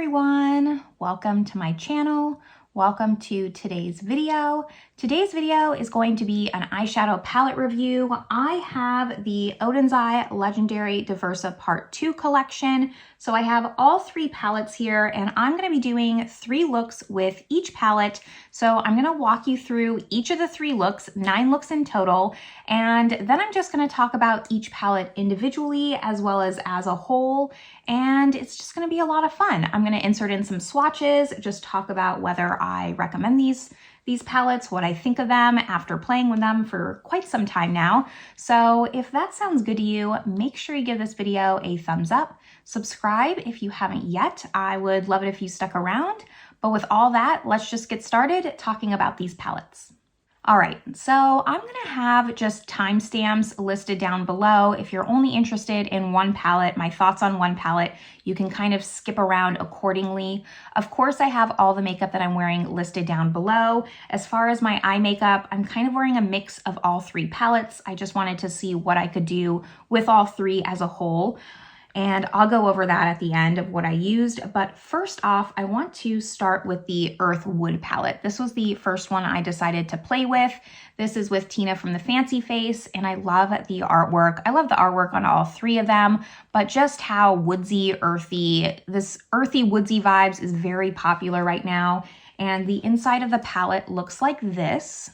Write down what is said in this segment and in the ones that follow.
everyone, welcome to my channel. Welcome to today's video. Today's video is going to be an eyeshadow palette review. I have the ODEN'S Legendary Diversa Part 2 collection. So I have all three palettes here and I'm going to be doing 3 looks with each palette. So I'm going to walk you through each of the 3 looks, 9 looks in total. And then I'm just going to talk about each palette individually as well as a whole. And it's just going to be a lot of fun. I'm going to insert in some swatches, just talk about whether I recommend these palettes, what I think of them after playing with them for quite some time now. So if that sounds good to you, make sure you give this video a thumbs up. Subscribe if you haven't yet. I would love it if you stuck around. But with all that, let's just get started talking about these palettes. All right, so I'm gonna have just timestamps listed down below. If you're only interested in one palette, my thoughts on one palette, you can kind of skip around accordingly. Of course, I have all the makeup that I'm wearing listed down below. As far as my eye makeup, I'm kind of wearing a mix of all 3 palettes. I just wanted to see what I could do with all 3 as a whole. And I'll go over that at the end of what I used. But first off, I want to start with the Earth Wood palette. This was the first one I decided to play with. This is with Tina from the Fancy Face, and I love the artwork. I love the artwork on all 3 of them, but just how woodsy, earthy, this earthy, woodsy vibes is very popular right now. And the inside of the palette looks like this.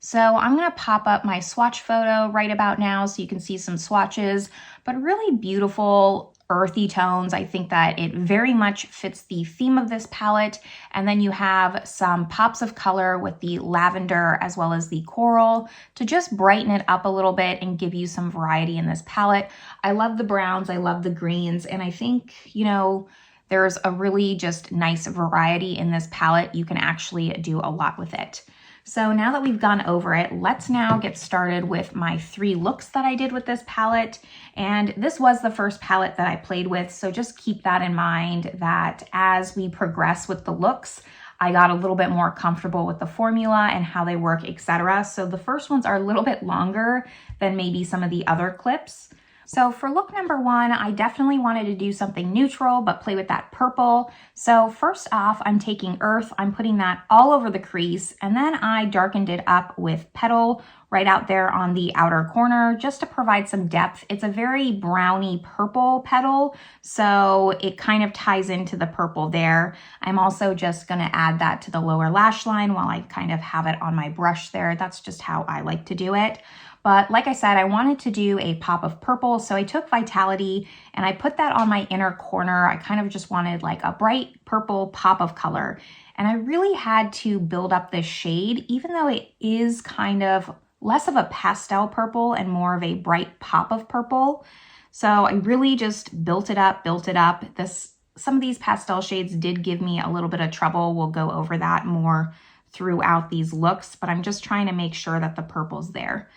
So I'm going to pop up my swatch photo right about now so you can see some swatches, but really beautiful earthy tones. I think that it very much fits the theme of this palette. And then you have some pops of color with the lavender as well as the coral to just brighten it up a little bit and give you some variety in this palette. I love the browns, I love the greens, and I think, you know, there's a really just nice variety in this palette. You can actually do a lot with it. So now that we've gone over it, let's now get started with my 3 looks that I did with this palette. And this was the first palette that I played with, so just keep that in mind that as we progress with the looks, I got a little bit more comfortable with the formula and how they work, etc. So the first ones are a little bit longer than maybe some of the other clips. So for look number 1, I definitely wanted to do something neutral, but play with that purple. So first off, I'm taking Earth, I'm putting that all over the crease, and then I darkened it up with Petal right out there on the outer corner, just to provide some depth. It's a very browny purple petal, so it kind of ties into the purple there. I'm also just gonna add that to the lower lash line while I kind of have it on my brush there. That's just how I like to do it. But like I said, I wanted to do a pop of purple, so I took Vitality and I put that on my inner corner. I kind of just wanted like a bright purple pop of color. And I really had to build up this shade, even though it is kind of less of a pastel purple and more of a bright pop of purple. So I really just built it up. Some of these pastel shades did give me a little bit of trouble. We'll go over that more throughout these looks, but I'm just trying to make sure that the purple's there.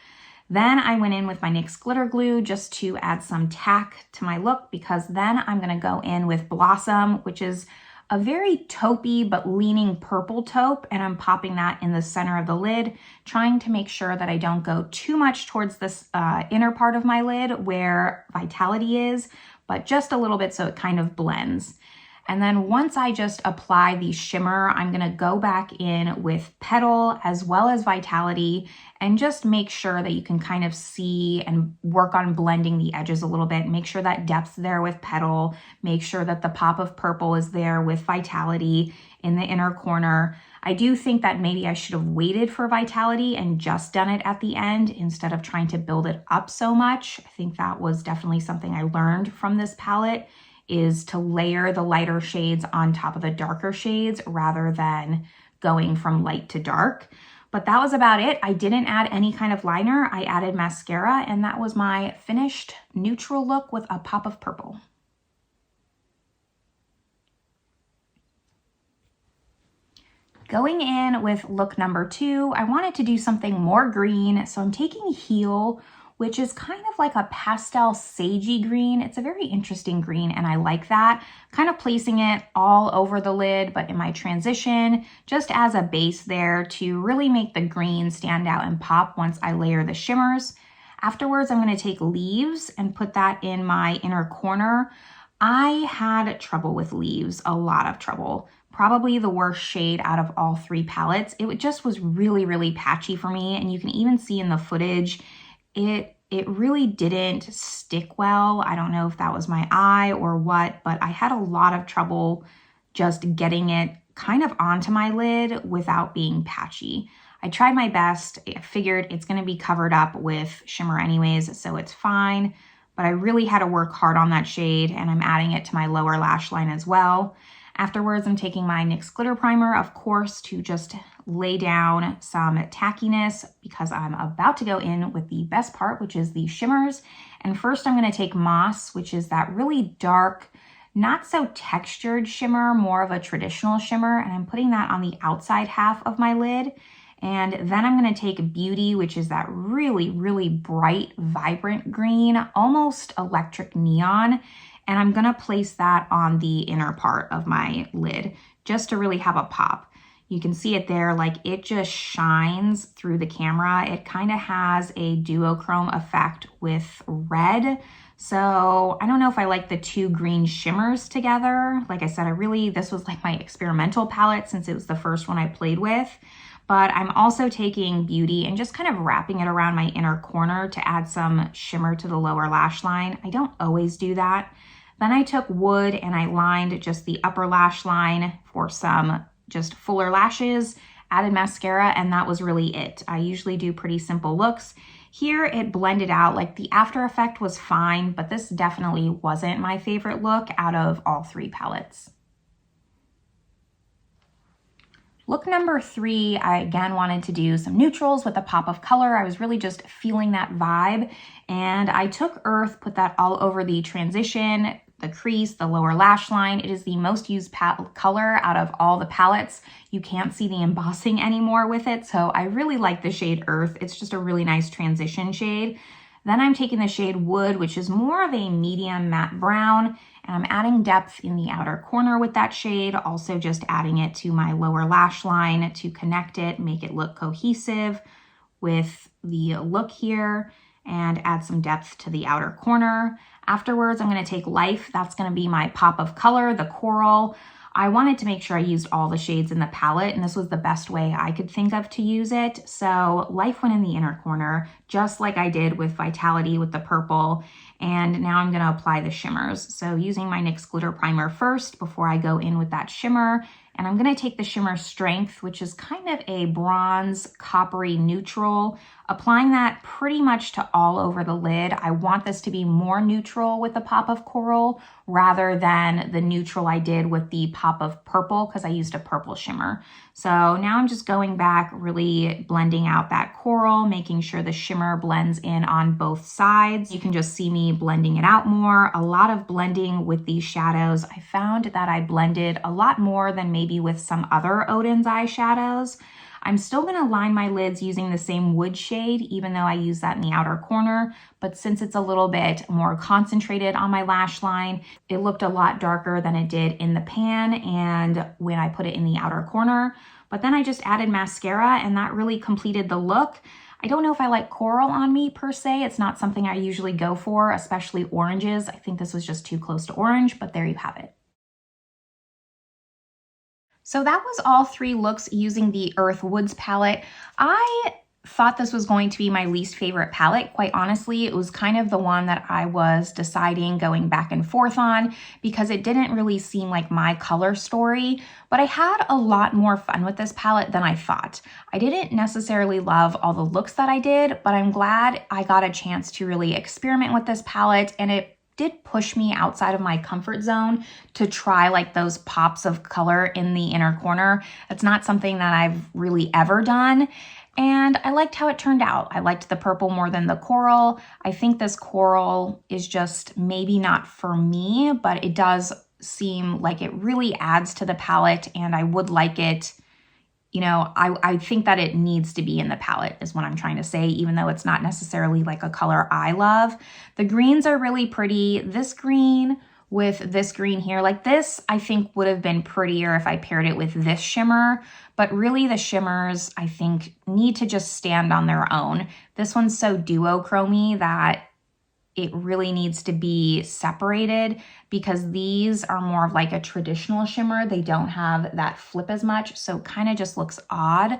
Then I went in with my NYX glitter glue just to add some tack to my look, because then I'm going to go in with Blossom, which is a very taupey but leaning purple taupe, and I'm popping that in the center of the lid, trying to make sure that I don't go too much towards this inner part of my lid where Vitality is, but just a little bit so it kind of blends. And then once I just apply the shimmer, I'm gonna go back in with Petal as well as Vitality and just make sure that you can kind of see and work on blending the edges a little bit. Make sure that depth's there with Petal. Make sure that the pop of purple is there with Vitality in the inner corner. I do think that maybe I should have waited for Vitality and just done it at the end instead of trying to build it up so much. I think that was definitely something I learned from this palette, is to layer the lighter shades on top of the darker shades rather than going from light to dark. But that was about it. I didn't add any kind of liner. I added mascara, and that was my finished neutral look with a pop of purple. Going in with look number 2, I wanted to do something more green, so I'm taking Heal, which is kind of like a pastel sagey green. It's a very interesting green, and I like that. Kind of placing it all over the lid, but in my transition, just as a base there to really make the green stand out and pop once I layer the shimmers. Afterwards, I'm gonna take Leaves and put that in my inner corner. I had trouble with Leaves, a lot of trouble. Probably the worst shade out of all 3 palettes. It just was really, really patchy for me, and you can even see in the footage, it really didn't stick well. I don't know if that was my eye or what, but I had a lot of trouble just getting it kind of onto my lid without being patchy. I tried my best. I figured it's going to be covered up with shimmer anyways, so it's fine. But I really had to work hard on that shade, and I'm adding it to my lower lash line as well. Afterwards, I'm taking my NYX glitter primer, of course, to just lay down some tackiness because I'm about to go in with the best part, which is the shimmers. And first I'm going to take Moss, which is that really dark, not so textured shimmer, more of a traditional shimmer, and I'm putting that on the outside half of my lid. And then I'm going to take Beauty, which is that really, really bright, vibrant green, almost electric neon. And I'm going to place that on the inner part of my lid just to really have a pop. You can see it there, like it just shines through the camera. It kind of has a duochrome effect with red. So I don't know if I like the 2 green shimmers together. Like I said, this was like my experimental palette since it was the first one I played with. But I'm also taking Beauty and just kind of wrapping it around my inner corner to add some shimmer to the lower lash line. I don't always do that. Then I took Wood and I lined just the upper lash line for some just fuller lashes, added mascara, and that was really it. I usually do pretty simple looks. Here it blended out, like the after effect was fine, but this definitely wasn't my favorite look out of all 3 palettes. Look number 3, I again wanted to do some neutrals with a pop of color. I was really just feeling that vibe. And I took Earth, put that all over the transition, the crease, the lower lash line. It is the most used color out of all the palettes. You can't see the embossing anymore with it. So I really like the shade Earth. It's just a really nice transition shade. Then I'm taking the shade Wood, which is more of a medium matte brown, and I'm adding depth in the outer corner with that shade, also just adding it to my lower lash line to connect it, make it look cohesive with the look here, and add some depth to the outer corner. Afterwards, I'm going to take Life. That's going to be my pop of color, the coral. I wanted to make sure I used all the shades in the palette, and this was the best way I could think of to use it. So Life went in the inner corner, just like I did with Vitality with the purple. And now I'm going to apply the shimmers. So using my NYX glitter primer first before I go in with that shimmer. And I'm going to take the shimmer Strength, which is kind of a bronze coppery neutral, applying that pretty much to all over the lid. I want this to be more neutral with the pop of coral rather than the neutral I did with the pop of purple because I used a purple shimmer. So now I'm just going back, really blending out that coral, making sure the shimmer blends in on both sides. You can just see me blending it out more. A lot of blending with these shadows. I found that I blended a lot more than maybe with some other ODEN'S eyeshadows. I'm still going to line my lids using the same Wood shade, even though I use that in the outer corner. But since it's a little bit more concentrated on my lash line, it looked a lot darker than it did in the pan and when I put it in the outer corner. But then I just added mascara and that really completed the look. I don't know if I like coral on me per se. It's not something I usually go for, especially oranges. I think this was just too close to orange, but there you have it. So that was all 3 looks using the Earth Woods palette. I thought this was going to be my least favorite palette. Quite honestly, it was kind of the one that I was deciding going back and forth on because it didn't really seem like my color story, but I had a lot more fun with this palette than I thought. I didn't necessarily love all the looks that I did, but I'm glad I got a chance to really experiment with this palette, and it did push me outside of my comfort zone to try like those pops of color in the inner corner. It's not something that I've really ever done. And I liked how it turned out. I liked the purple more than the coral. I think this coral is just maybe not for me, but it does seem like it really adds to the palette, and I would like it. You know, I think that it needs to be in the palette is what I'm trying to say, even though it's not necessarily like a color I love. The greens are really pretty. This green with this green here, like this, I think would have been prettier if I paired it with this shimmer, but really the shimmers, I think, need to just stand on their own. This one's so duochrome-y that it really needs to be separated because these are more of like a traditional shimmer. They don't have that flip as much, so it kind of just looks odd,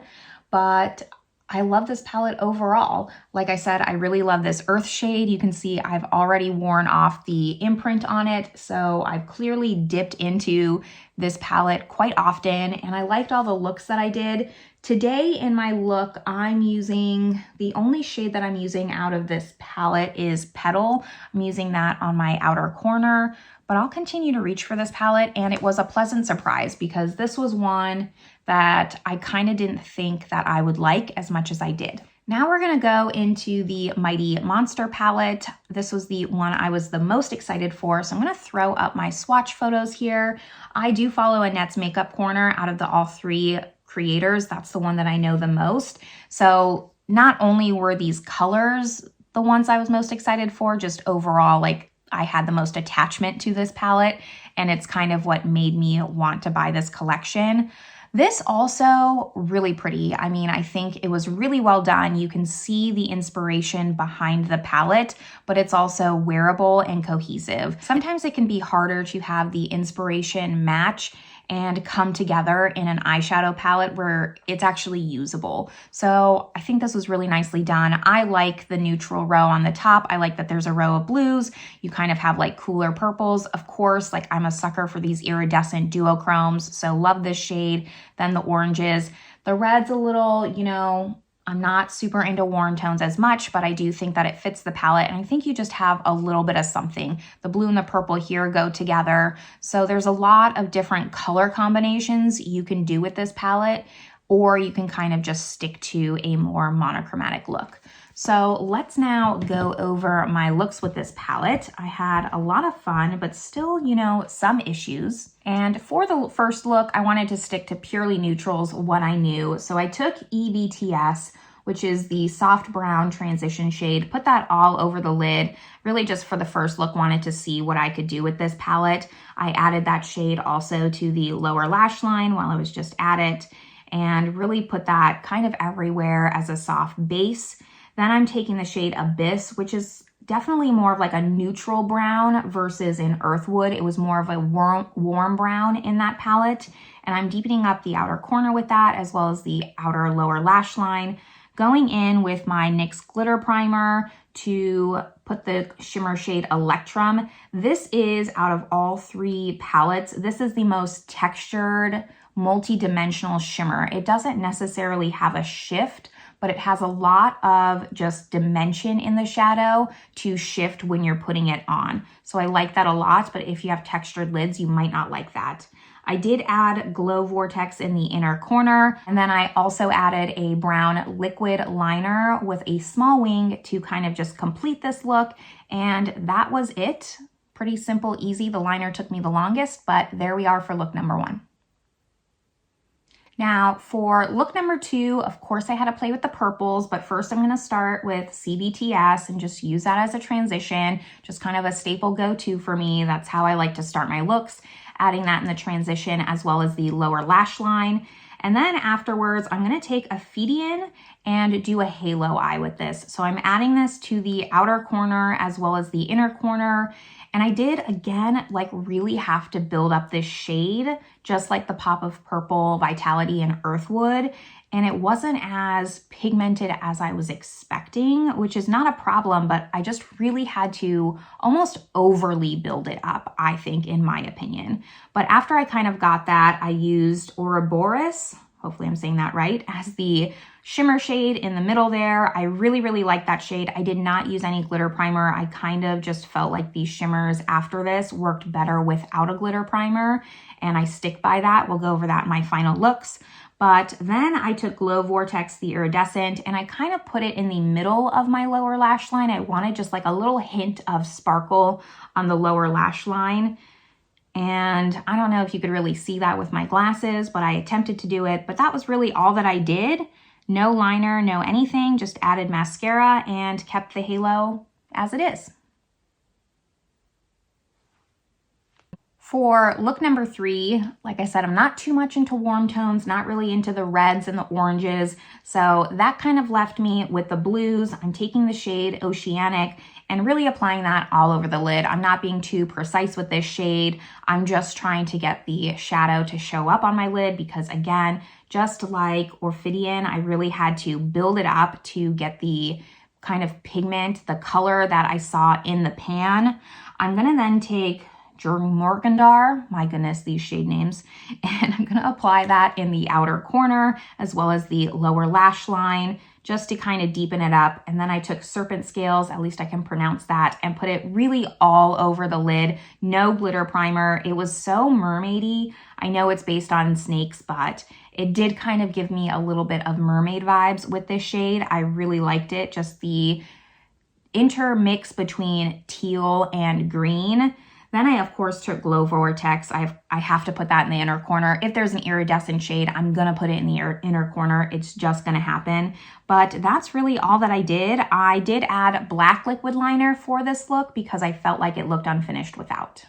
but I love this palette overall. Like I said, I really love this earth shade. You can see I've already worn off the imprint on it, so I've clearly dipped into this palette quite often, and I liked all the looks that I did. Today in my look, I'm using, the only shade that I'm using out of this palette is Petal. I'm using that on my outer corner, but I'll continue to reach for this palette, and it was a pleasant surprise because this was one that I kind of didn't think that I would like as much as I did. Now we're gonna go into the Mighty Monster palette. This was the one I was the most excited for, so I'm gonna throw up my swatch photos here. I do follow Annette's Makeup Corner out of the all three creators. That's the one that I know the most. So not only were these colors the ones I was most excited for, just overall, like I had the most attachment to this palette, and it's kind of what made me want to buy this collection. This also really pretty. I mean, I think it was really well done. You can see the inspiration behind the palette, but it's also wearable and cohesive. Sometimes it can be harder to have the inspiration match and come together in an eyeshadow palette where it's actually usable. So I think this was really nicely done. I like the neutral row on the top. I like that there's a row of blues. You kind of have like cooler purples. Of course, like I'm a sucker for these iridescent duochromes, so love this shade. Then the oranges. The red's a little, you know, I'm not super into warm tones as much, but I do think that it fits the palette, and I think you just have a little bit of something. The blue and the purple here go together, so there's a lot of different color combinations you can do with this palette, or you can kind of just stick to a more monochromatic look. So let's now go over my looks with this palette. I had a lot of fun, but still, you know, some issues. And for the first look, I wanted to stick to purely neutrals, what I knew. So I took EBTS, which is the soft brown transition shade, put that all over the lid. Really just for the first look, wanted to see what I could do with this palette. I added that shade also to the lower lash line while I was just at it, and really put that kind of everywhere as a soft base. Then I'm taking the shade Abyss, which is definitely more of like a neutral brown versus an Earthwood. It was more of a warm brown in that palette. And I'm deepening up the outer corner with that, as well as the outer lower lash line. Going in with my NYX glitter primer to put the shimmer shade Electrum. This is, out of all three palettes, this is the most textured, multi-dimensional shimmer. It doesn't necessarily have a shift, but it has a lot of just dimension in the shadow to shift when you're putting it on. So I like that a lot, but if you have textured lids, you might not like that. I did add Glow Vortex in the inner corner, and then I also added a brown liquid liner with a small wing to kind of just complete this look, and that was it. Pretty simple, easy. The liner took me the longest, but there we are for look number one. Now for look number two, of course I had to play with the purples, but first I'm gonna start with CBTS and just use that as a transition, just kind of a staple go-to for me. That's how I like to start my looks, adding that in the transition as well as the lower lash line. And then afterwards, I'm gonna take a Fenty and do a halo eye with this. So I'm adding this to the outer corner as well as the inner corner. And I did, again, like really have to build up this shade, just like the pop of purple, Vitality, and Earthwood. And it wasn't as pigmented as I was expecting, which is not a problem, but I just really had to almost overly build it up, I think, in my opinion. But after I kind of got that, I used Ouroboros, hopefully I'm saying that right, as the shimmer shade in the middle there. I really, really like that shade. I did not use any glitter primer. I kind of just felt like these shimmers after this worked better without a glitter primer, and I stick by that. We'll go over that in my final looks. But then I took Glow Vortex, the iridescent, and I kind of put it in the middle of my lower lash line. I wanted just like a little hint of sparkle on the lower lash line. And I don't know if you could really see that with my glasses, but I attempted to do it. But that was really all that I did. No liner, no anything, just added mascara and kept the halo as it is. For look number 3, like I said, I'm not too much into warm tones, not really into the reds and the oranges. So that kind of left me with the blues. I'm taking the shade Oceanic and really applying that all over the lid. I'm not being too precise with this shade. I'm just trying to get the shadow to show up on my lid because, again, just like Ophidian, I really had to build it up to get the kind of pigment, the color that I saw in the pan. I'm gonna then take Jorgenmorgendar, my goodness, these shade names, and I'm gonna apply that in the outer corner as well as the lower lash line just to kind of deepen it up. And then I took Serpent Scales, at least I can pronounce that, and put it really all over the lid. No glitter primer. It was so mermaidy. I know it's based on snakes, but it did kind of give me a little bit of mermaid vibes with this shade. I really liked it, just the intermix between teal and green. Then I, of course, took Glow Vortex. I have to put that in the inner corner. If there's an iridescent shade, I'm going to put it in the inner corner. It's just going to happen. But that's really all that I did. I did add black liquid liner for this look because I felt like it looked unfinished without.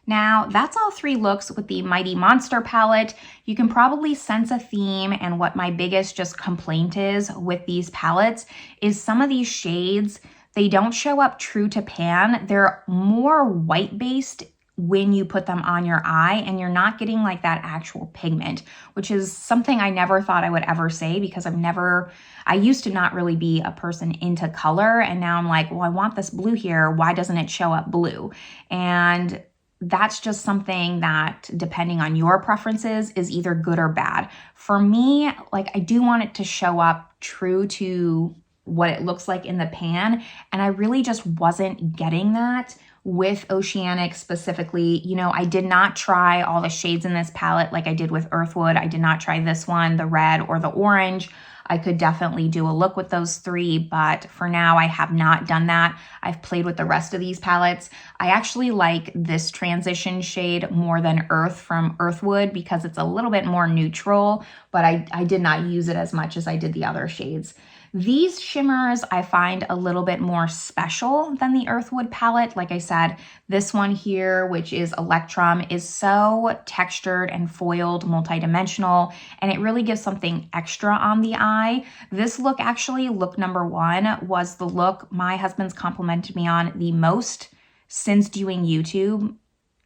Now, that's all 3 looks with the Mighty Monster palette. You can probably sense a theme, and what my biggest just complaint is with these palettes is some of these shades, they don't show up true to pan. They're more white-based when you put them on your eye, and you're not getting like that actual pigment, which is something I never thought I would ever say because I used to not really be a person into color, and now I'm like, well, I want this blue here. Why doesn't it show up blue? And that's just something that, depending on your preferences, is either good or bad. For me, like, I do want it to show up true to what it looks like in the pan, and I really just wasn't getting that with Oceanic specifically. You know, I did not try all the shades in this palette like I did with Earthwood. I did not try this one, the red or the orange. I could definitely do a look with those 3, but for now I have not done that. I've played with the rest of these palettes. I actually like this transition shade more than Earth from Earthwood because it's a little bit more neutral, but I did not use it as much as I did the other shades. These shimmers I find a little bit more special than the Earthwood palette. Like I said, this one here, which is Electrum, is so textured and foiled, multidimensional, and it really gives something extra on the eye. This look, actually, look number 1, was the look my husband's complimented me on the most since doing YouTube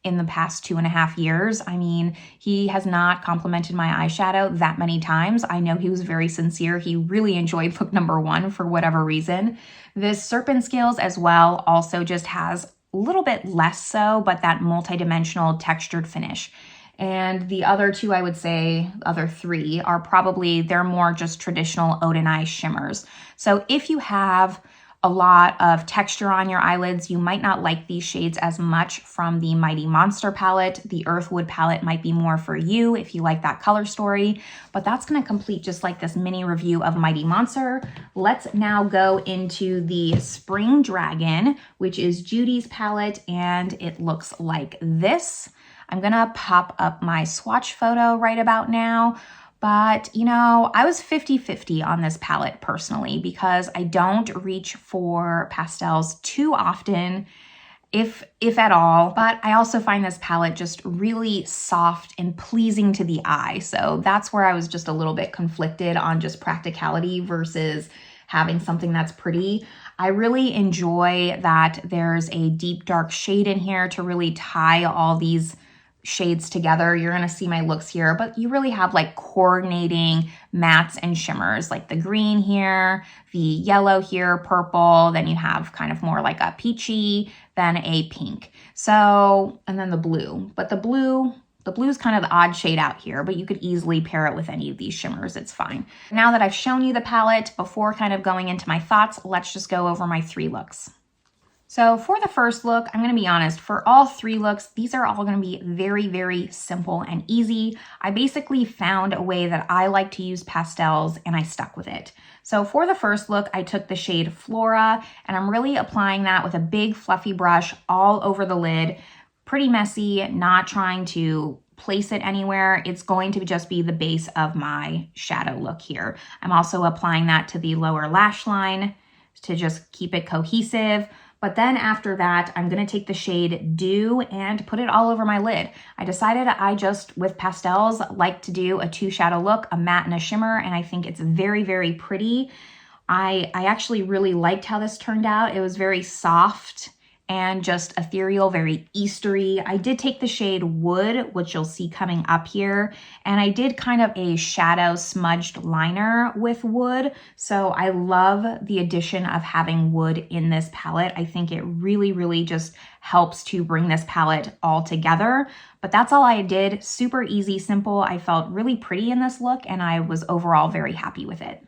in the past 2.5 years. I mean, he has not complimented my eyeshadow that many times. I know he was very sincere. He really enjoyed look number 1 for whatever reason. This Serpent Scales as well also just has a little bit less so, but that multidimensional textured finish. And the other 2, I would say, other 3 are probably, they're more just traditional ODEN'S shimmers. So if you have a lot of texture on your eyelids, you might not like these shades as much from the Mighty Monster palette. The Earthwood palette might be more for you if you like that color story, but that's gonna complete just like this mini review of Mighty Monster. Let's now go into the Spring Dragon, which is Judy's palette, and it looks like this. I'm gonna pop up my swatch photo right about now. But, you know, I was 50-50 on this palette personally because I don't reach for pastels too often, if at all. But I also find this palette just really soft and pleasing to the eye. So that's where I was just a little bit conflicted on just practicality versus having something that's pretty. I really enjoy that there's a deep dark shade in here to really tie all these shades together. You're gonna see my looks here, but you really have like coordinating mattes and shimmers, like the green here, the yellow here, purple, then you have kind of more like a peachy, then a pink. So, and then the blue, but the blue is kind of the odd shade out here, but you could easily pair it with any of these shimmers, it's fine. Now that I've shown you the palette, before kind of going into my thoughts, let's just go over my 3 looks. So for the first look, I'm gonna be honest, for all 3 looks, these are all gonna be very, very simple and easy. I basically found a way that I like to use pastels and I stuck with it. So for the first look, I took the shade Flora and I'm really applying that with a big fluffy brush all over the lid. Pretty messy, not trying to place it anywhere. It's going to just be the base of my shadow look here. I'm also applying that to the lower lash line to just keep it cohesive. But then after that, I'm gonna take the shade Dew and put it all over my lid. I decided I just, with pastels, like to do a 2 shadow look, a matte and a shimmer, and I think it's very, very pretty. I actually really liked how this turned out. It was very soft and just ethereal, very Eastery. I did take the shade Wood, which you'll see coming up here, and I did kind of a shadow smudged liner with Wood. So I love the addition of having Wood in this palette. I think it really, really just helps to bring this palette all together. But that's all I did. Super easy, simple. I felt really pretty in this look, and I was overall very happy with it.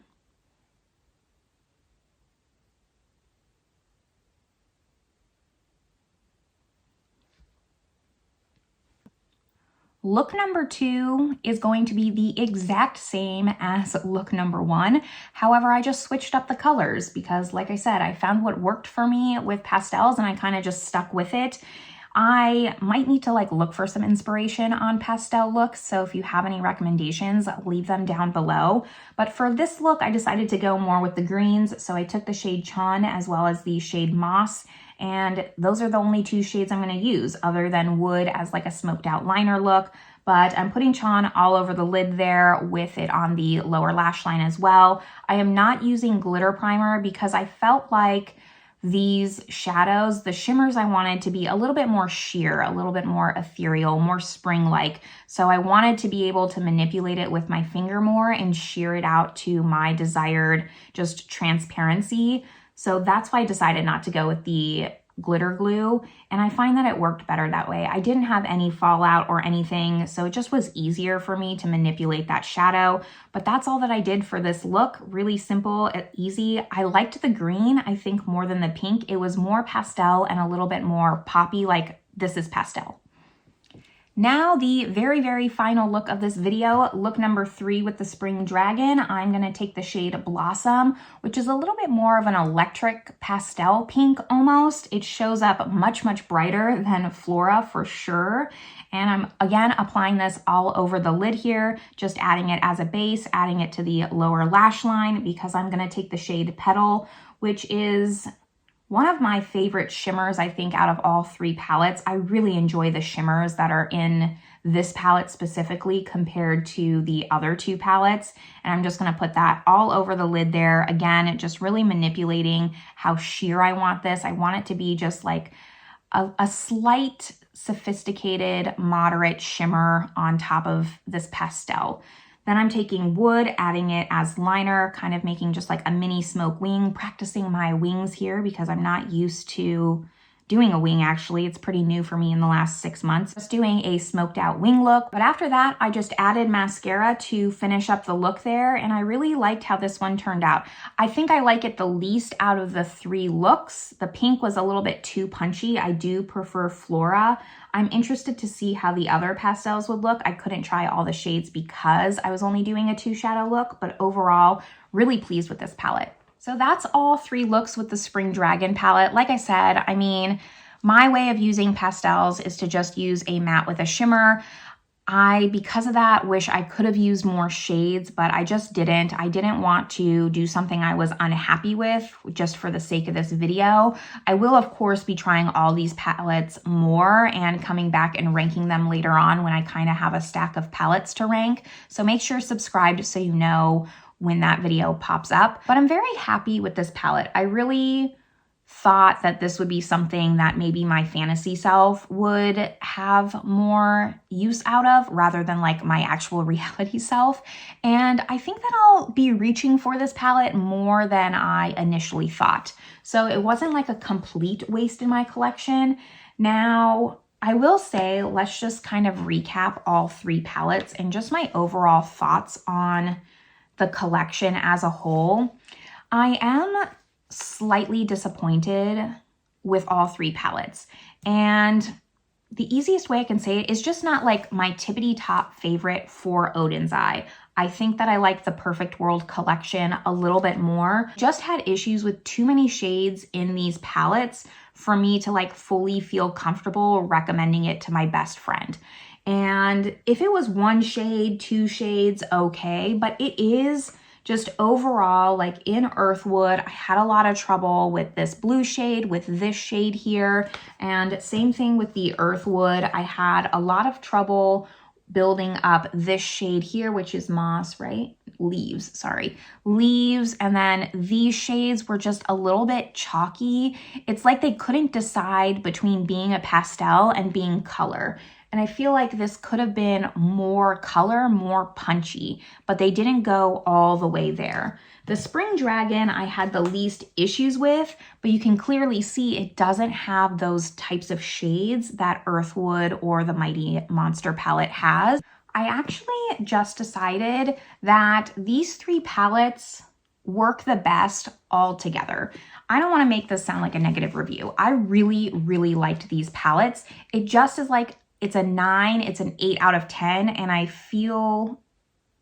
Look number 2 is going to be the exact same as look number 1. However, I just switched up the colors because, like I said, I found what worked for me with pastels and I kind of just stuck with it. I might need to look for some inspiration on pastel looks, so if you have any recommendations, leave them down below. But for this look, I decided to go more with the greens, so I took the shade Chun as well as the shade Moss, and those are the only 2 shades I'm going to use other than Wood as a smoked out liner look. But I'm putting Chun all over the lid there with it on the lower lash line as well. I am not using glitter primer because I felt like these shadows, the shimmers, I wanted to be a little bit more sheer, a little bit more ethereal, more spring-like. So I wanted to be able to manipulate it with my finger more and sheer it out to my desired just transparency. So that's why I decided not to go with the glitter glue, and I find that it worked better that way. I didn't have any fallout or anything, so it just was easier for me to manipulate that shadow. But that's all that I did for this look. Really simple, easy. I liked the green, I think, more than the pink. It was more pastel and a little bit more poppy, like this is pastel. Now the very, very final look of this video, look number 3 with the Spring Dragon. I'm gonna take the shade Blossom, which is a little bit more of an electric pastel pink almost. It shows up much, much brighter than Flora for sure. And I'm again applying this all over the lid here, just adding it as a base, adding it to the lower lash line because I'm gonna take the shade Petal, which is one of my favorite shimmers, I think, out of all 3 palettes. I really enjoy the shimmers that are in this palette specifically compared to the other 2 palettes. And I'm just gonna put that all over the lid there. Again, just really manipulating how sheer I want this. I want it to be just like a slight, sophisticated, moderate shimmer on top of this pastel. Then I'm taking Wood, adding it as liner, kind of making just like a mini smoke wing, practicing my wings here because I'm not used to doing a wing actually. It's pretty new for me in the last 6 months. Just doing a smoked out wing look. But after that, I just added mascara to finish up the look there, and I really liked how this one turned out. I think I like it the least out of the 3 looks. The pink was a little bit too punchy. I do prefer Flora. I'm interested to see how the other pastels would look. I couldn't try all the shades because I was only doing a 2 shadow look, but overall, really pleased with this palette. So that's all 3 looks with the Spring Dragon palette. Like I said, I mean, my way of using pastels is to just use a matte with a shimmer. Because of that, wish I could have used more shades, but I just didn't. I didn't want to do something I was unhappy with just for the sake of this video. I will, of course, be trying all these palettes more and coming back and ranking them later on when I kind of have a stack of palettes to rank. So make sure you're subscribed so you know when that video pops up. But I'm very happy with this palette. I really thought that this would be something that maybe my fantasy self would have more use out of rather than like my actual reality self. And I think that I'll be reaching for this palette more than I initially thought. So it wasn't like a complete waste in my collection. Now, I will say, let's just kind of recap all 3 palettes and just my overall thoughts on the collection as a whole. I am slightly disappointed with all 3 palettes. And the easiest way I can say it is just not like my tippity top favorite for ODEN'S. I think that I like the Perfect World collection a little bit more. Just had issues with too many shades in these palettes for me to like fully feel comfortable recommending it to my best friend. And if it was 1 shade, 2 shades, okay, but it is just overall, like in Earthwood, I had a lot of trouble with this blue shade, with this shade here, and same thing with the Earthwood. I had a lot of trouble building up this shade here, which is moss, right? Leaves, sorry. Leaves, and then these shades were just a little bit chalky. It's like they couldn't decide between being a pastel and being color. And I feel like this could have been more color, more punchy, but they didn't go all the way there. The Spring Dragon I had the least issues with, but you can clearly see it doesn't have those types of shades that Earthwood or the Mighty Monster palette has. I actually just decided that these three palettes work the best all together. I don't want to make this sound like a negative review. I really, really liked these palettes. It just is like, it's a 9, it's an 8 out of 10, and I feel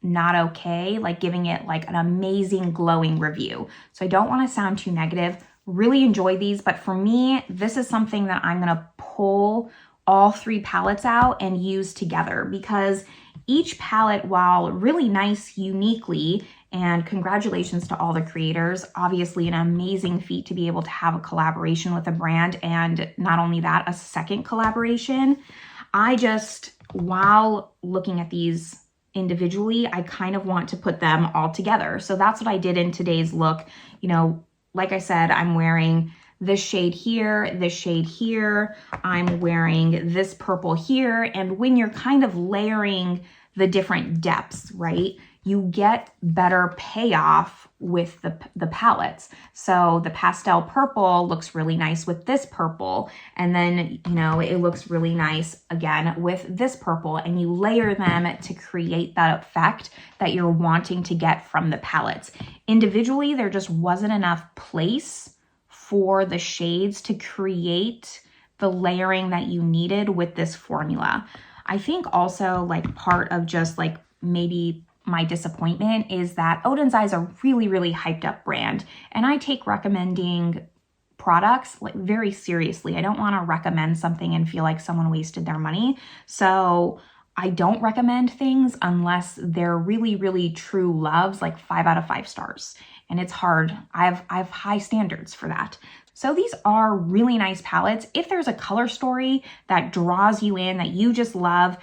not okay, like giving it like an amazing glowing review. So I don't want to sound too negative. Really enjoy these, but for me, this is something that I'm gonna pull all three palettes out and use together, because each palette, while really nice uniquely, and congratulations to all the creators, obviously an amazing feat to be able to have a collaboration with a brand, and not only that, a second collaboration. I just, while looking at these individually, I kind of want to put them all together. So that's what I did in today's look. You know, like I said, I'm wearing this shade here, this shade here, I'm wearing this purple here. And when you're kind of layering the different depths, right, you get better payoff with the palettes. So the pastel purple looks really nice with this purple. And then, you know, it looks really nice again with this purple, and you layer them to create that effect that you're wanting to get from the palettes. Individually, there just wasn't enough place for the shades to create the layering that you needed with this formula. I think also like part of just like maybe my disappointment is that ODEN'S is a really, really hyped up brand, and I take recommending products like very seriously. I don't want to recommend something and feel like someone wasted their money. So I don't recommend things unless they're really, really true loves, like 5 out of 5 stars. And it's hard. I have high standards for that. So these are really nice palettes. If there's a color story that draws you in, that you just love,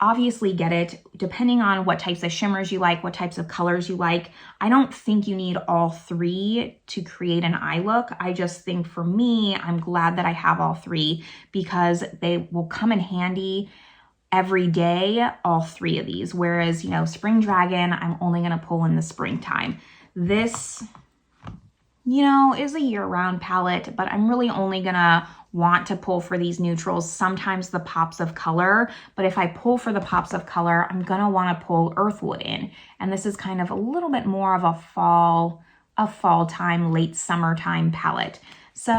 obviously get it, depending on what types of shimmers you like, what types of colors you like. I don't think you need all three to create an eye look. I just think for me, I'm glad that I have all three, because they will come in handy every day, all three of these. Whereas, you know, Spring Dragon, I'm only gonna pull in the springtime. This, you know, is a year-round palette, but I'm really only gonna want to pull for these neutrals, sometimes the pops of color. But if I pull for the pops of color, I'm gonna wanna pull Earthwood in. And this is kind of a little bit more of a fall time, late summertime palette. So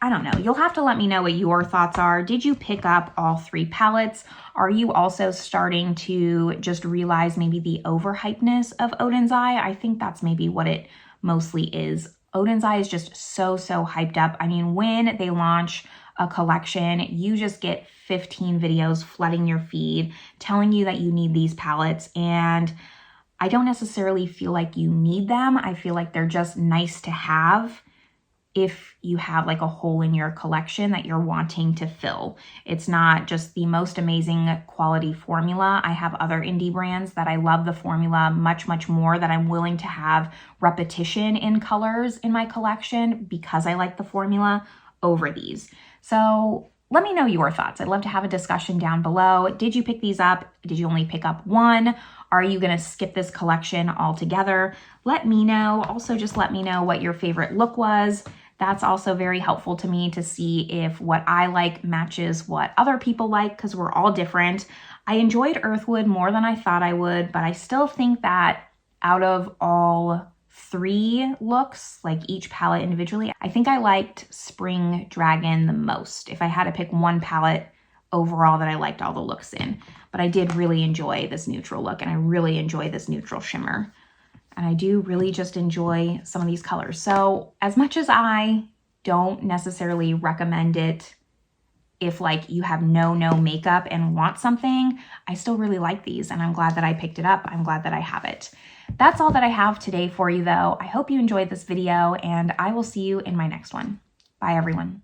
I don't know, you'll have to let me know what your thoughts are. Did you pick up all three palettes? Are you also starting to just realize maybe the overhypeness of ODEN'S? I think that's maybe what it mostly is. ODEN'S is just so hyped up. I mean, when they launch a collection, you just get 15 videos flooding your feed telling you that you need these palettes. And I don't necessarily feel like you need them. I feel like they're just nice to have if you have like a hole in your collection that you're wanting to fill. It's not just the most amazing quality formula. I have other indie brands that I love the formula much more, that I'm willing to have repetition in colors in my collection because I like the formula over these. So let me know your thoughts. I'd love to have a discussion down below. Did you pick these up? Did you only pick up one? Are you gonna skip this collection altogether? Let me know. Also, just let me know what your favorite look was. That's also very helpful to me to see if what I like matches what other people like, because we're all different. I enjoyed Earthwood more than I thought I would, but I still think that out of all three looks, like each palette individually, I think I liked Spring Dragon the most, if I had to pick one palette overall that I liked all the looks in. But I did really enjoy this neutral look, and I really enjoy this neutral shimmer. And I do really just enjoy some of these colors. So as much as I don't necessarily recommend it if like you have no makeup and want something, I still really like these and I'm glad that I picked it up. I'm glad that I have it. That's all that I have today for you though. I hope you enjoyed this video and I will see you in my next one. Bye everyone.